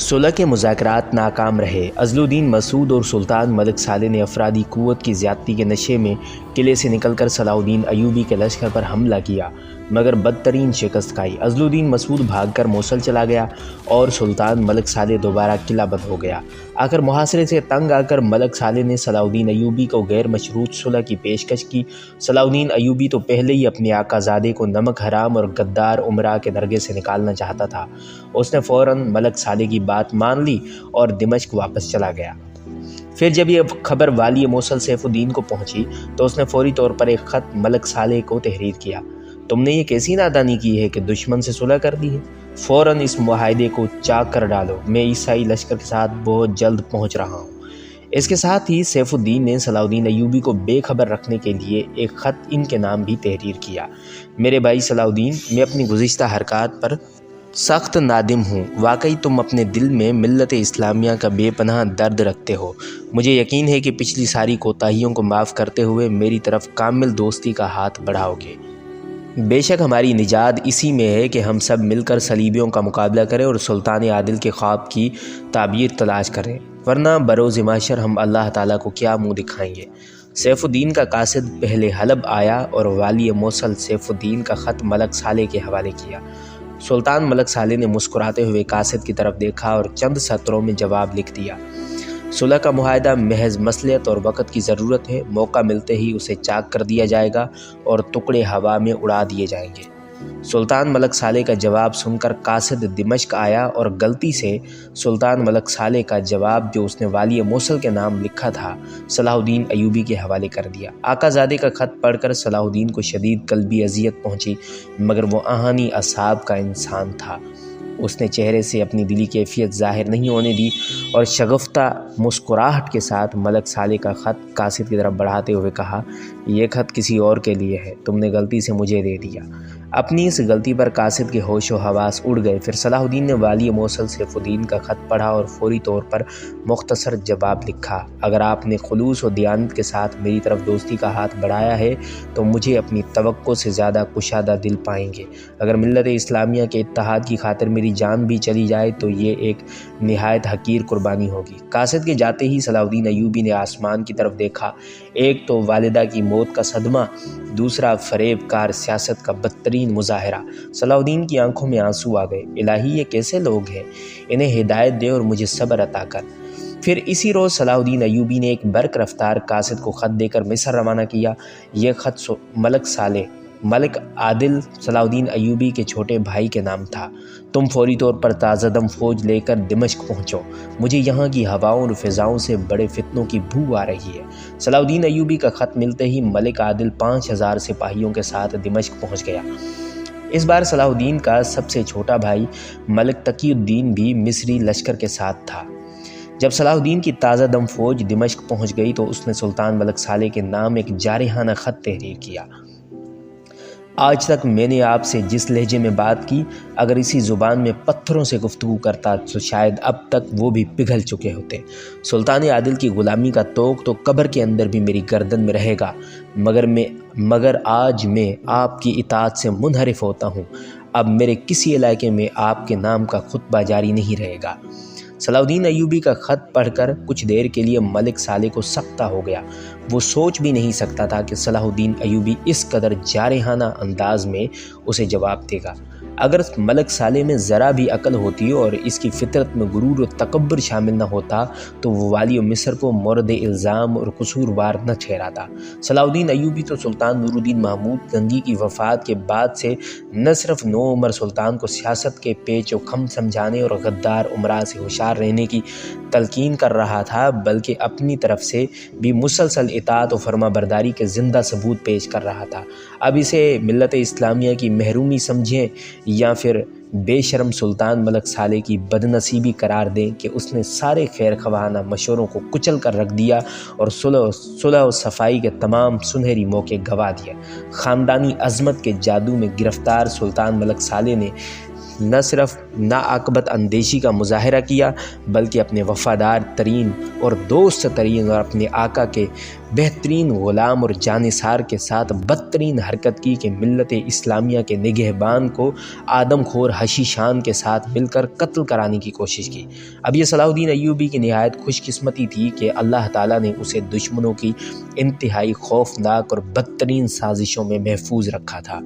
صلح کے مذاکرات ناکام رہے۔ عزل الدین مسعود اور سلطان ملک صالح نے افرادی قوت کی زیادتی کے نشے میں قلعے سے نکل کر صلاح الدین ایوبی کے لشکر پر حملہ کیا مگر بدترین شکست کھائی۔ عزل الدین مسعود بھاگ کر موصل چلا گیا اور سلطان ملک صالح دوبارہ قلعہ بند ہو گیا۔ آخر محاصرے سے تنگ آ کر ملک صالح نے صلاح الدین ایوبی کو غیر مشروط صلح کی پیشکش کی۔ صلاح الدین ایوبی تو پہلے ہی اپنے آقا زادے کو نمک حرام اور غدار امراء کے درگے سے نکالنا چاہتا تھا۔ اس نے فوراً ملک صالح کی بات مان لی اور دمشق واپس چلا گیا۔ پھر جب یہ خبر والی موصل سیف الدین کو پہنچی تو اس نے فوری طور پر ایک خط ملک صالح کو تحریر کیا۔ تم نے یہ کیسی نادانی کی ہے کہ دشمن سے صلح کر دی ہے؟ فوراً اس معاہدے کو چاک کر ڈالو، میں عیسائی لشکر کے ساتھ بہت جلد پہنچ رہا ہوں۔ اس کے ساتھ ہی سیف الدین نے صلاح الدین ایوبی کو بے خبر رکھنے کے لیے ایک خط ان کے نام بھی تحریر کیا۔ میرے بھائی صلاح الدین، میں اپنی گزشتہ حرکات پر سخت نادم ہوں۔ واقعی تم اپنے دل میں ملت اسلامیہ کا بے پناہ درد رکھتے ہو۔ مجھے یقین ہے کہ پچھلی ساری کوتاہیوں کو معاف کرتے ہوئے میری طرف کامل دوستی کا ہاتھ بڑھاؤ گے۔ بے شک ہماری نجات اسی میں ہے کہ ہم سب مل کر صلیبیوں کا مقابلہ کریں اور سلطان عادل کے خواب کی تعبیر تلاش کریں، ورنہ بروز محشر ہم اللہ تعالیٰ کو کیا منہ دکھائیں گے۔ سیف الدین کا قاصد پہلے حلب آیا اور والی موصل سیف الدین کا خط ملک صالح کے حوالے کیا۔ سلطان ملک صالح نے مسکراتے ہوئے قاصد کی طرف دیکھا اور چند سطروں میں جواب لکھ دیا۔ صلح کا معاہدہ محض مصلحت اور وقت کی ضرورت ہے، موقع ملتے ہی اسے چاک کر دیا جائے گا اور ٹکڑے ہوا میں اڑا دیے جائیں گے۔ سلطان ملک صالح کا جواب سن کر قاصد دمشق آیا اور غلطی سے سلطان ملک صالح کا جواب جو اس نے والی موصل کے نام لکھا تھا صلاح الدین ایوبی کے حوالے کر دیا۔ آقا زادے کا خط پڑھ کر صلاح الدین کو شدید قلبی اذیت پہنچی، مگر وہ آہنی اصحاب کا انسان تھا۔ اس نے چہرے سے اپنی دلی کیفیت ظاہر نہیں ہونے دی اور شگفتہ مسکراہٹ کے ساتھ ملک صالح کا خط قاصد کی طرف بڑھاتے ہوئے کہا، یہ خط کسی اور کے لیے ہے، تم نے غلطی سے مجھے دے دیا۔ اپنی اس غلطی پر قاصد کے ہوش و حواس اڑ گئے۔ پھر صلاح الدین نے والی موصل سیف الدین کا خط پڑھا اور فوری طور پر مختصر جواب لکھا، اگر آپ نے خلوص و دیانت کے ساتھ میری طرف دوستی کا ہاتھ بڑھایا ہے تو مجھے اپنی توقع سے زیادہ کشادہ دل پائیں گے۔ اگر ملت اسلامیہ کے اتحاد کی خاطر میری جان بھی چلی جائے تو یہ ایک نہایت حقیر قربانی ہوگی۔ قاصد کے جاتے ہی صلاح الدین ایوبی نے آسمان کی طرف دیکھا، ایک تو والدہ کی موت کا صدمہ، دوسرا فریب کار سیاست کا بدترین مظاہرہ۔ صلاح الدین کی آنکھوں میں آنسو آ گئے۔ الہی، یہ کیسے لوگ ہیں؟ انہیں ہدایت دے اور مجھے صبر عطا کر۔ پھر اسی روز صلاح الدین ایوبی نے ایک برق رفتار قاصد کو خط دے کر مصر روانہ کیا۔ یہ خط ملک صالح ملک عادل صلاح الدین ایوبی کے چھوٹے بھائی کے نام تھا۔ تم فوری طور پر تازہ دم فوج لے کر دمشق پہنچو، مجھے یہاں کی ہواؤں اور فضاؤں سے بڑے فتنوں کی بو آ رہی ہے۔ صلاح الدین ایوبی کا خط ملتے ہی ملک عادل 5000 سپاہیوں کے ساتھ دمشق پہنچ گیا۔ اس بار صلاح الدین کا سب سے چھوٹا بھائی ملک تقی الدین بھی مصری لشکر کے ساتھ تھا۔ جب صلاح الدین کی تازہ دم فوج دمشق پہنچ گئی تو اس نے سلطان ملک صالح کے نام ایک جارحانہ خط تحریر کیا۔ آج تک میں نے آپ سے جس لہجے میں بات کی، اگر اسی زبان میں پتھروں سے گفتگو کرتا تو شاید اب تک وہ بھی پگھل چکے ہوتے۔ سلطان عادل کی غلامی کا طوق تو قبر کے اندر بھی میری گردن میں رہے گا، مگر آج میں آپ کی اطاعت سے منحرف ہوتا ہوں۔ اب میرے کسی علاقے میں آپ کے نام کا خطبہ جاری نہیں رہے گا۔ صلاح الدین ایوبی کا خط پڑھ کر کچھ دیر کے لیے ملک صالح کو سکتہ ہو گیا۔ وہ سوچ بھی نہیں سکتا تھا کہ صلاح الدین ایوبی اس قدر جارحانہ انداز میں اسے جواب دے گا۔ اگر ملک صالح میں ذرا بھی عقل ہوتی اور اس کی فطرت میں غرور و تکبر شامل نہ ہوتا تو وہ والی مصر کو مورد الزام اور قصوروار نہ ٹھہراتا۔ صلاح الدین ایوبی تو سلطان نور الدین محمود گنگی کی وفات کے بعد سے نہ صرف نو عمر سلطان کو سیاست کے پیچ و خم سمجھانے اور غدار امراء سے ہوشیار رہنے کی تلقین کر رہا تھا، بلکہ اپنی طرف سے بھی مسلسل اطاعت و فرما برداری کے زندہ ثبوت پیش کر رہا تھا۔ اب اسے ملت اسلامیہ کی محرومی سمجھیں یا پھر بے شرم سلطان ملک صالح کی بدنصیبی قرار دیں کہ اس نے سارے خیر خواہانہ مشوروں کو کچل کر رکھ دیا اور صلح و صفائی کے تمام سنہری موقع گوا دیا۔ خاندانی عظمت کے جادو میں گرفتار سلطان ملک صالح نے نہ صرف ناعاقبت اندیشی کا مظاہرہ کیا بلکہ اپنے وفادار ترین اور دوست ترین اور اپنے آقا کے بہترین غلام اور جانثار کے ساتھ بدترین حرکت کی کہ ملت اسلامیہ کے نگہبان کو آدم خور حشیشان کے ساتھ مل کر قتل کرانے کی کوشش کی۔ اب یہ صلاح الدین ایوبی کی نہایت خوش قسمتی تھی کہ اللہ تعالیٰ نے اسے دشمنوں کی انتہائی خوفناک اور بدترین سازشوں میں محفوظ رکھا تھا۔